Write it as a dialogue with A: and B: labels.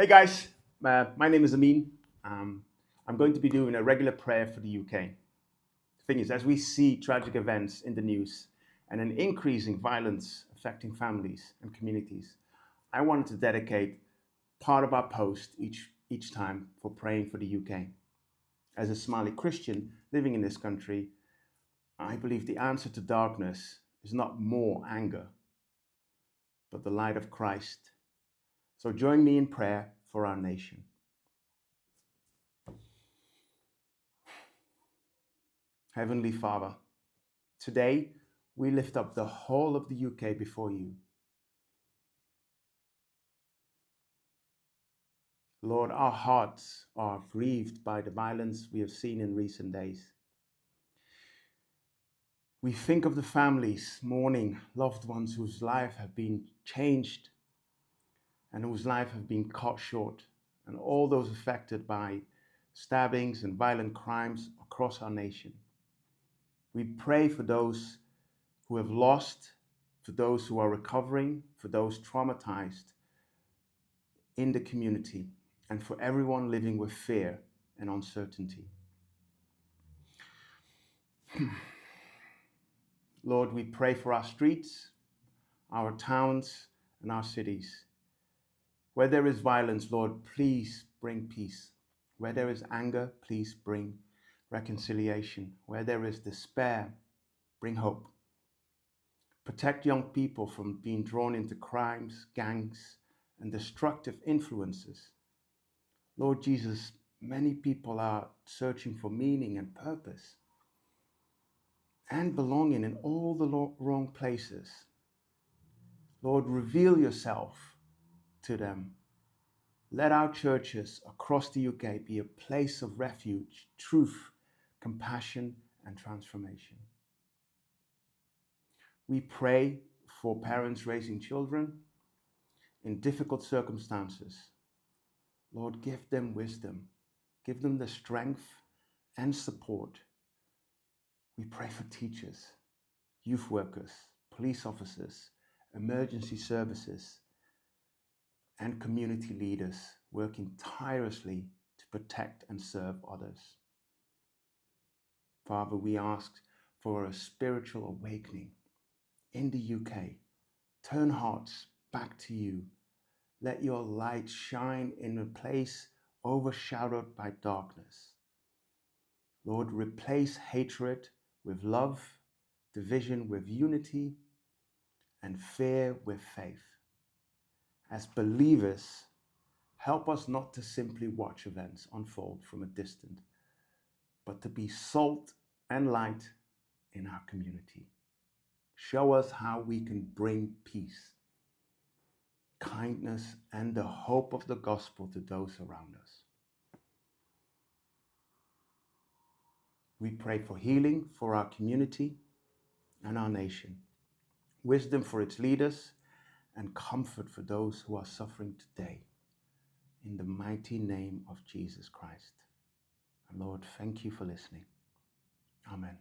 A: Hey guys, my name is Amin. I'm going to be doing a regular prayer for the UK. The thing is, as we see tragic events in the news and an increasing violence affecting families and communities, I wanted to dedicate part of our post each time for praying for the UK. As a Somali Christian living in this country, I believe the answer to darkness is not more anger, but the light of Christ. So join me in prayer for our nation. Heavenly Father, today we lift up the whole of the UK before you. Lord, our hearts are grieved by the violence we have seen in recent days. We think of the families mourning loved ones whose life have been changed and whose life have been cut short, and all those affected by stabbings and violent crimes across our nation. We pray for those who have lost, for those who are recovering, for those traumatized in the community, and for everyone living with fear and uncertainty. Lord, we pray for our streets, our towns, and our cities. Where there is violence, Lord, please bring peace. Where there is anger, please bring reconciliation. Where there is despair, bring hope. Protect young people from being drawn into crimes, gangs, and destructive influences. Lord Jesus, many people are searching for meaning and purpose and belonging in all the wrong places. Lord, reveal yourself to them. Let our churches across the UK be a place of refuge, truth, compassion, and transformation. We pray for parents raising children in difficult circumstances. Lord, give them wisdom, give them the strength and support. We pray for teachers, youth workers, police officers, emergency services, and community leaders working tirelessly to protect and serve others. Father, we ask for a spiritual awakening in the UK. Turn hearts back to you. Let your light shine in a place overshadowed by darkness. Lord, replace hatred with love, division with unity, and fear with faith. As believers, help us not to simply watch events unfold from a distance, but to be salt and light in our community. Show us how we can bring peace, kindness, and the hope of the gospel to those around us. We pray for healing for our community and our nation, wisdom for its leaders, and comfort for those who are suffering today. In the mighty name of Jesus Christ. And Lord, thank you for listening. Amen.